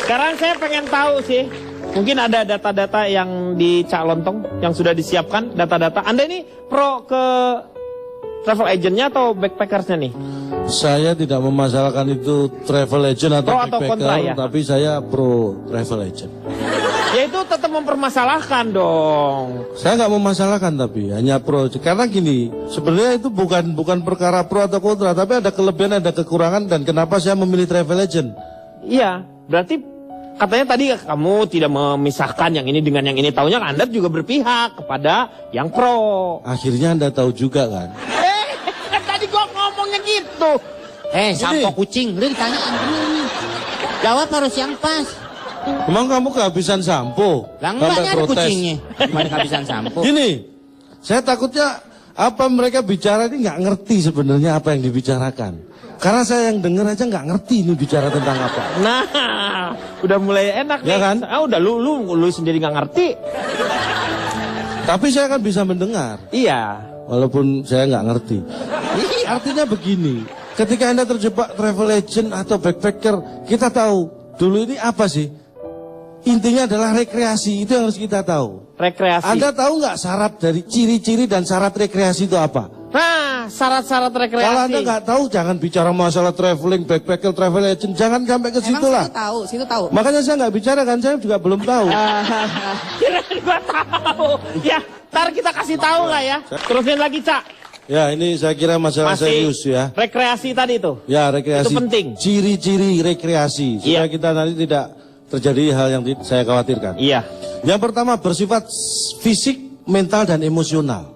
Sekarang saya pengen tahu sih, mungkin ada data-data yang di Cak Lontong yang sudah disiapkan, data-data. Anda ini pro ke travel agentnya atau backpackersnya nih? Saya tidak memasalahkan itu travel agent atau Pro atau backpacker, kontra ya? tapi saya pro travel agent. Ya itu tetap mempermasalahkan dong. Saya nggak memasalahkan tapi hanya pro. Karena gini, sebenarnya itu bukan perkara pro atau kontra, tapi ada kelebihan, ada kekurangan, dan kenapa saya memilih travel agent? Iya, berarti katanya tadi kamu tidak memisahkan yang ini dengan yang ini. Taunya Anda juga berpihak kepada yang pro. Akhirnya Anda tahu juga kan? Kan tadi gua ngomongnya gitu. Sampo kucing, lu ditanya jawab harus yang pas. Emang kamu kehabisan sampo? Lah enggaknya ada kucingnya. Gimana kehabisan sampo? Gini, saya takutnya apa mereka bicara ini nggak ngerti sebenarnya apa yang dibicarakan. Karena saya yang dengar aja nggak ngerti ini bicara tentang apa. Nah, udah mulai enak Ya nih. kan? Udah lu sendiri nggak ngerti. Tapi saya kan bisa mendengar, Iya. walaupun saya nggak ngerti. Artinya begini, ketika Anda terjebak travel agent atau backpacker, kita tahu dulu ini apa sih? Intinya adalah rekreasi, itu yang harus kita tahu. Rekreasi. Anda tahu nggak syarat dari ciri-ciri dan syarat rekreasi itu apa? Nah, syarat-syarat rekreasi. Kalau Anda nggak tahu, jangan bicara masalah traveling, backpacker, travel agent, jangan sampai ke situ lah. Situ tahu. Makanya saya nggak bicara kan, saya juga belum tahu. Kirain gua tahu. Ya, ntar kita kasih tahu nggak ya? Terusin lagi, Cak. Ya, ini saya kira masalah Masih serius ya. rekreasi tadi tuh. Ya, rekreasi. Itu penting. Ciri-ciri rekreasi, supaya Iya. kita nanti tidak terjadi hal yang saya khawatirkan. Iya. Yang pertama bersifat fisik, mental, dan emosional.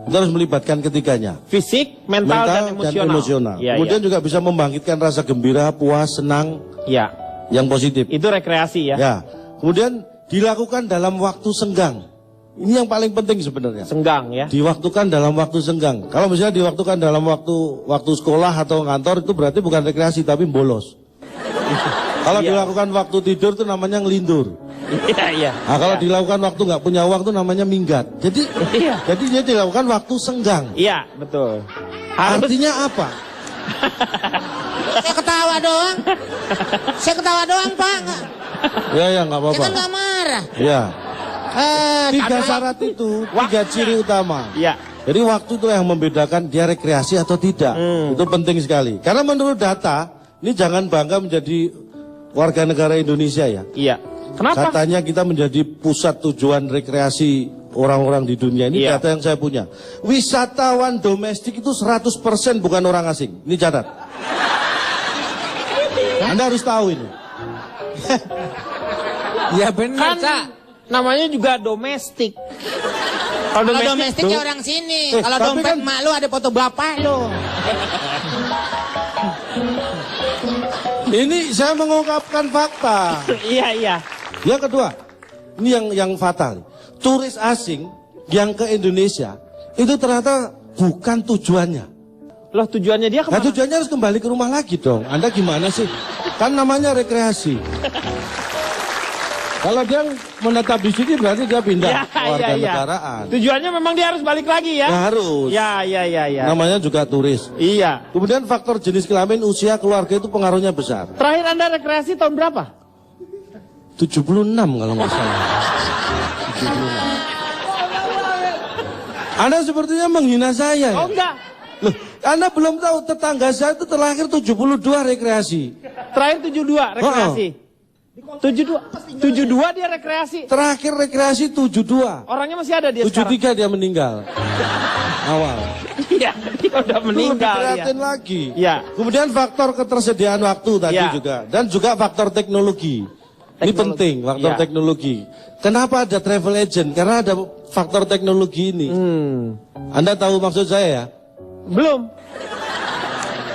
Kita harus melibatkan ketiganya. Fisik, mental, dan emosional. Iya, Kemudian juga bisa membangkitkan rasa gembira, puas, senang, iya. yang positif. Itu rekreasi ya. Ya. Kemudian dilakukan dalam waktu senggang. Ini yang paling penting sebenarnya. Senggang ya. Diwaktukan dalam waktu senggang. Kalau misalnya diwaktukan dalam waktu sekolah atau kantor, itu berarti bukan rekreasi tapi bolos. Kalau Iya. dilakukan waktu tidur itu namanya ngelindur. Iya, iya. Nah, kalau Iya. dilakukan waktu nggak punya uang itu namanya minggat. Jadi, Iya. jadi dia dilakukan waktu senggang. Iya, betul. Harus Artinya apa? Saya ketawa doang. Saya ketawa doang, Pak. Ya, ya nggak Saya apa-apa. kan nggak marah. Ya, tiga Tapi- syarat itu, tiga ciri utama. Iya. Jadi waktu itu yang membedakan dia rekreasi atau tidak. Itu penting sekali. Karena menurut data, ini jangan bangga menjadi warga negara Indonesia ya. Iya. Kenapa? Katanya kita menjadi pusat tujuan rekreasi orang-orang di dunia. Ini Iya. data yang saya punya. Wisatawan domestik itu 100% bukan orang asing. Ini catat. Anda harus tahu ini. Ya benar, Kan namanya juga domestik. Kalau Kalau domestiknya orang sini. Kalau tapi dompet kan- mak lu ada foto bapak lu. Ini saya mengungkapkan fakta. Iya, iya. Yang kedua, ini yang fatal. Turis asing yang ke Indonesia itu ternyata bukan tujuannya. Loh, tujuannya dia Nah, kemana? tujuannya harus kembali ke rumah lagi dong. Anda gimana sih? Kan namanya rekreasi. Kalau dia menetap di sini berarti dia pindah Iya, warga iya, iya. negaraan. Tujuannya memang dia harus balik lagi ya? Ya, harus. Ya, ya, ya, ya. Namanya juga turis. Iya. Kemudian faktor jenis kelamin, usia, keluarga itu pengaruhnya besar. Terakhir Anda rekreasi tahun berapa? 76 kalau nggak salah. 76. Anda sepertinya menghina saya. Ya? Oh, enggak. Loh, Anda belum tahu tetangga saya itu terakhir 72 rekreasi. Terakhir 72 rekreasi. 72 dia rekreasi. Terakhir rekreasi 72. Orangnya masih ada dia sekarang. 73 dia meninggal. Awal. Iya, dia udah meninggal Lebih ya. prihatin lagi. Iya. Kemudian faktor ketersediaan waktu tadi Iya. juga. Dan juga faktor teknologi. Ini penting, faktor Iya. teknologi. Kenapa ada travel agent? Karena ada faktor teknologi ini. Anda tahu maksud saya ya? Belum.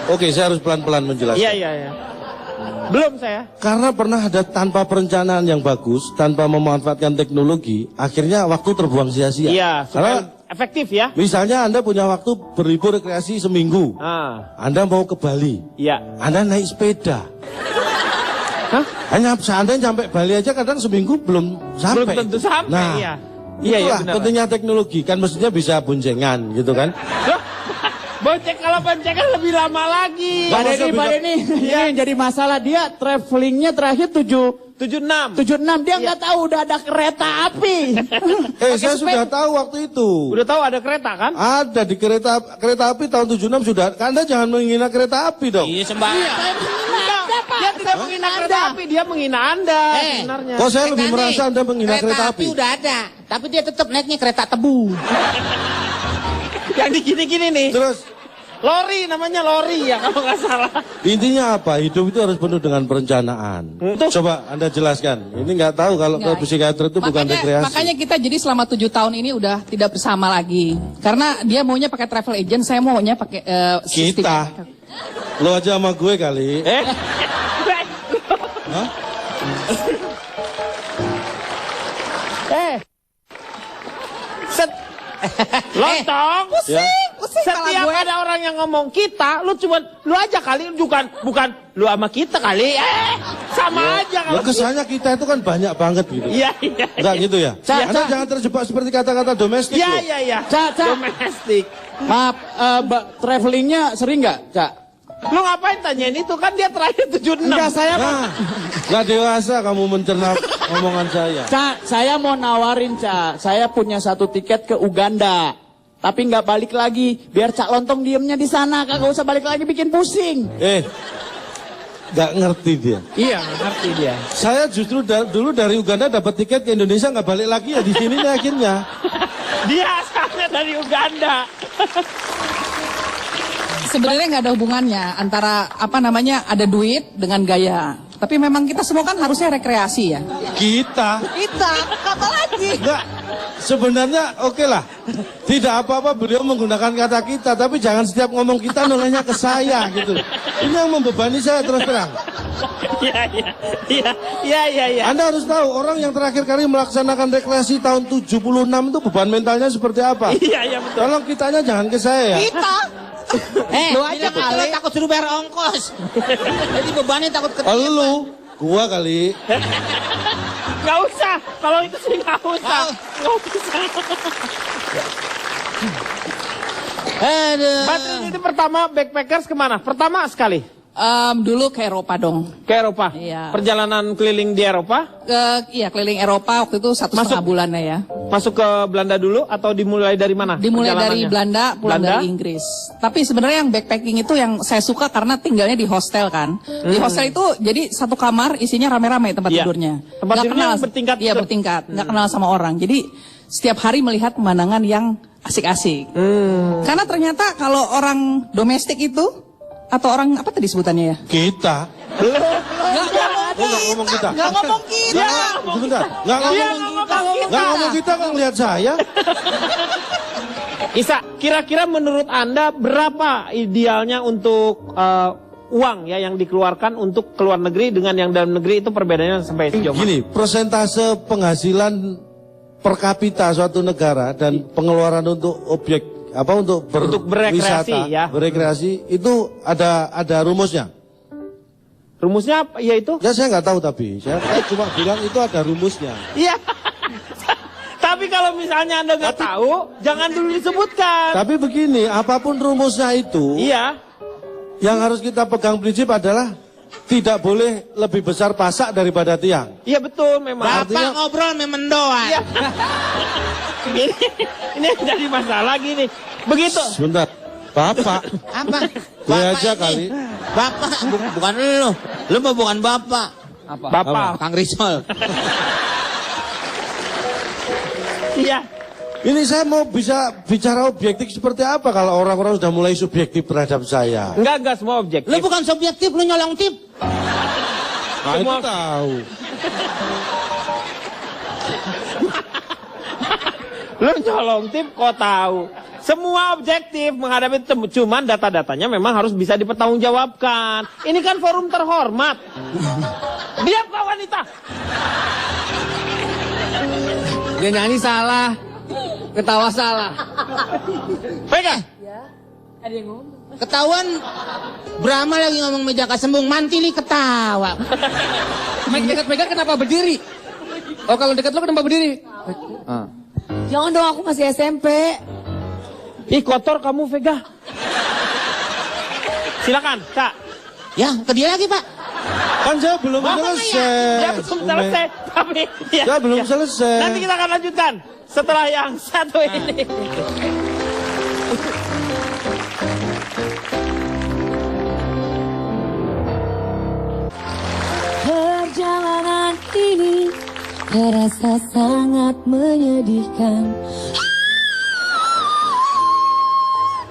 Oke, saya harus pelan-pelan menjelaskan. Iya, iya, iya. Belum saya. Karena pernah ada tanpa perencanaan yang bagus, tanpa memanfaatkan teknologi, akhirnya waktu terbuang sia-sia. Iya, Karena supaya efektif ya. misalnya Anda punya waktu berlibur rekreasi seminggu. Ah, Anda mau ke Bali. iya. Anda naik sepeda. Hah? Hanya seandainya sampai Bali aja kadang seminggu belum sampai. Belum tentu sampai, Nah, iya. Iya, iya, itulah benar. pentingnya teknologi. Kan mestinya bisa boncengan gitu kan. Loh, kalau boncengan lebih lama lagi. Pak Denny, ini yang jadi masalah dia travelingnya terakhir 76. 76 dia nggak tahu udah ada kereta api. Saya sudah tahu waktu itu. Udah tahu ada kereta kan? Ada di kereta api tahun 76 sudah. Anda jangan menghina kereta api dong. Iya sembarangan. Dia tidak menghina kereta api, dia menghina Anda sebenarnya. Kok saya lebih merasa Anda menghina kereta api? Udah ada, tapi dia tetap naiknya kereta tebu. Yang di gini-gini nih. Terus Lori namanya lori ya kalau nggak salah. intinya apa? Hidup itu harus penuh dengan perencanaan. Coba Anda jelaskan. Ini nggak tahu kalau ke psikiater itu bukan rekreasi. Makanya kita jadi selama 7 tahun ini udah tidak bersama lagi. Karena dia maunya pakai travel agent, saya maunya pakai sistem. Kita. Lo aja sama gue kali. Hah? Lontong. Pusing kepala Setiap gue. ada orang yang ngomong kita, lu aja kali, bukan lu sama kita kali. Sama aja Lo kalau. kesannya kita itu kan banyak banget gitu. Iya, iya. Enggak gitu ya? Ca, Anda Ca. jangan terjebak seperti kata-kata domestik Iya, loh. iya, iya. Ca. Domestik. Maaf, travelingnya sering nggak, Cak? Lu ngapain tanyain itu? Kan dia terakhir 76. Enggak, saya Nah, nggak dewasa kamu mencerna omongan saya. Cak, saya mau nawarin, Cak. Saya punya 1 tiket ke Uganda. Tapi nggak balik lagi. Biar Cak Lontong diemnya di sana. Kagak usah balik lagi bikin pusing. Nggak ngerti dia. Iya, ngerti dia. Saya justru dulu dari Uganda dapat tiket ke Indonesia nggak balik lagi ya di sini nih akhirnya. Dia asalnya dari Uganda. Sebenarnya nggak ada hubungannya antara apa namanya ada duit dengan gaya. Tapi memang kita semua kan harusnya rekreasi ya. Kita Apa lagi? nggak sebenarnya oke lah. Tidak apa-apa beliau menggunakan kata kita, tapi jangan setiap ngomong kita nolehnya ke saya gitu. Ini yang membebani saya terus terang. Iya, iya. Iya, iya, iya, iya. Anda harus tahu orang yang terakhir kali melaksanakan rekreasi tahun 76 itu beban mentalnya seperti apa. Iya, iya betul. Tolong kitanya jangan ke saya ya. Lu aja kali takut suruh bayar ongkos. Jadi bebannya takut ke Lu, gua kali. Gak usah. Kalau itu sih gak usah. Gak usah. Aduh. Badrun itu pertama backpackers kemana? Pertama sekali Dulu ke Eropa dong. ke Eropa. Iya. Perjalanan keliling di Eropa. Iya keliling Eropa waktu itu 1,5 bulan ya. Masuk ke Belanda dulu atau dimulai dari mana? Dimulai dari perjalanannya? Belanda, pulang dari Inggris. Tapi sebenarnya yang backpacking itu yang saya suka karena tinggalnya di hostel kan. Di hostel itu jadi satu kamar isinya rame-rame tempat Iya. tidurnya. Tempat Nggak tidurnya kenal, bertingkat Iya gitu? bertingkat, nggak kenal sama orang. Jadi setiap hari melihat pemandangan yang asik-asik. Karena ternyata kalau orang domestik itu atau orang apa tadi sebutannya ya? Kita. Nggak ngomong kita. Nggak ngomong kita. Sebentar. Nggak ngomong kita kan lihat saya. Isa, kira-kira menurut Anda berapa idealnya untuk uang ya yang dikeluarkan untuk keluar negeri dengan yang dalam negeri itu perbedaannya sampai sejauh mana? Gini, persentase penghasilan per kapita suatu negara dan pengeluaran untuk objek untuk berekreasi, ya. berekreasi itu ada rumusnya. Rumusnya apa? Ya itu? Ya saya nggak tahu tapi saya cuma bilang itu ada rumusnya. Iya. Tapi kalau misalnya Anda nggak tahu, jangan dulu disebutkan. Tapi begini, apapun rumusnya itu, Iya. yang harus kita pegang prinsip adalah tidak boleh lebih besar pasak daripada tiang. Iya betul memang. Bapak ngobrol memang doang. Iya. ini yang jadi masalah gini. Begitu. Sebentar, Bapak, Apa? gue aja ini. kali. Bapak, bukan lu. Lu mah bukan bapak. Bapak. Kang Rizal. Iya. Ini saya mau bisa bicara objektif seperti apa kalau orang-orang sudah mulai subjektif terhadap saya. Enggak semua objektif. Lu bukan subjektif, lu nyolong tip. Nah, itu tahu. Lu colong tip kok tahu. Semua objektif menghadapi itu cuman data-datanya memang harus bisa dipertanggungjawabkan. Ini kan forum terhormat. Diam kau wanita. Dia nyanyi salah. Ketawa salah. Pegang. Ketahuan Brahma lagi ngomong meja kasembung, mantili ketawa. Megat-megat kenapa berdiri? Oh kalau dekat lo kenapa berdiri? Jangan dong, aku masih SMP. Ih kotor kamu Vega. Silakan, Kak. Ya, ke dia lagi, Pak. Kan saya belum selesai. Ya belum selesai, tapi ya, Saya belum ya. selesai. Nanti kita akan lanjutkan setelah yang satu ini. Perjalanan ini terasa sangat menyedihkan.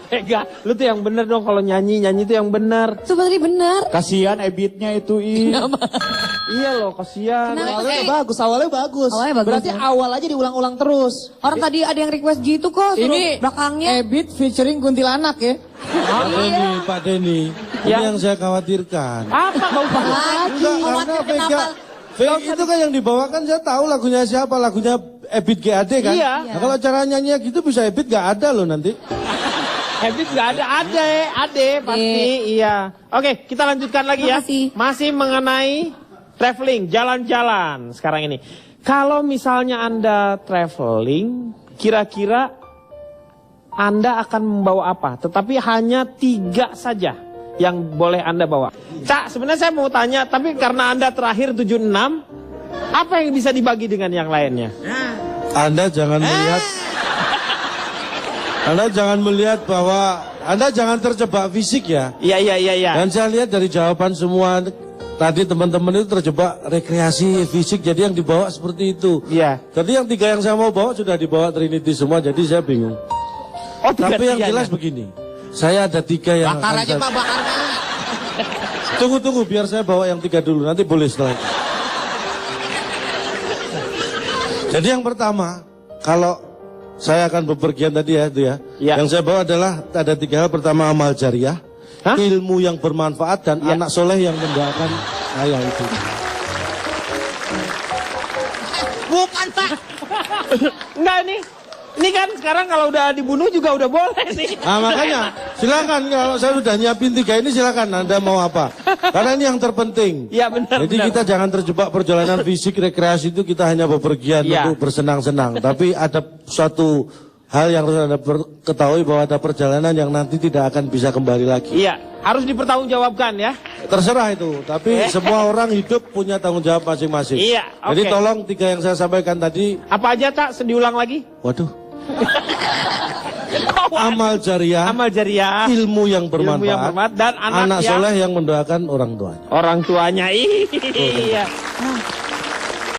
Ega, lu tuh yang bener dong kalau nyanyi tuh yang bener. Seperti benar. Kasihan Ebitnya itu Iya loh, kasihan. Kenapa? Awalnya bagus, awalnya bagus. Awalnya bagus, Berarti ya. awal aja diulang-ulang terus. Orang tadi ada yang request gitu kok, suruh Ini belakangnya. Ebit featuring kuntilanak ya. Pak Denny, ini Ya. yang saya khawatirkan. Apa kau bahas? Enggak, karena Vega, Vega itu kan yang dibawakan saya tahu lagunya siapa, lagunya Ebit GAD kan. Iya. Nah, kalau cara nyanyinya gitu bisa Ebit gak ada loh nanti. Habis nggak ada, ade pasti, iya. Oke, kita lanjutkan lagi ya. Makasih. Masih mengenai traveling, jalan-jalan sekarang ini. Kalau misalnya Anda traveling, kira-kira Anda akan membawa apa? Tetapi hanya 3 saja yang boleh Anda bawa. Cak, sebenarnya saya mau tanya, tapi karena Anda terakhir 76, apa yang bisa dibagi dengan yang lainnya? Anda jangan melihat, Anda jangan melihat bahwa Anda jangan terjebak fisik ya. Iya. Dan saya lihat dari jawaban semua tadi teman-teman itu terjebak rekreasi fisik, jadi yang dibawa seperti itu. Iya. Tadi yang 3 yang saya mau bawa sudah dibawa Trinity semua, jadi saya bingung. Oh, Tapi yang 3-3-nya. jelas begini, saya ada 3 yang Bakar akan aja saya- Pak, bakarnya. Tunggu biar saya bawa yang 3 dulu, nanti boleh setelah itu. Jadi yang pertama, kalau saya akan bepergian tadi ya itu ya. Ya. Yang saya bawa adalah ada 3 hal. Pertama amal jariah, Hah? ilmu yang bermanfaat dan Ya. anak soleh yang mendoakan saya itu. Bukan Pak. Enggak nih. Ini kan sekarang kalau udah dibunuh juga udah boleh nih. Nah makanya silakan kalau saya sudah nyiapin 3 ini silakan Anda mau apa. Karena ini yang terpenting. Iya benar. Jadi kita jangan terjebak perjalanan fisik rekreasi itu kita hanya bepergian Ya. untuk bersenang-senang. Tapi ada suatu hal yang harus Anda ketahui bahwa ada perjalanan yang nanti tidak akan bisa kembali lagi. Iya, harus dipertanggungjawabkan ya. Terserah itu, tapi semua orang hidup punya tanggung jawab masing-masing. Iya, Jadi oke. tolong 3 yang saya sampaikan tadi, Apa aja tak diulang lagi? waduh. Amal jariah, Amal jariah, ilmu yang bermanfaat, ilmu yang bermanfaat, dan anak yang- soleh yang mendoakan orang tuanya. orang tuanya. Iya.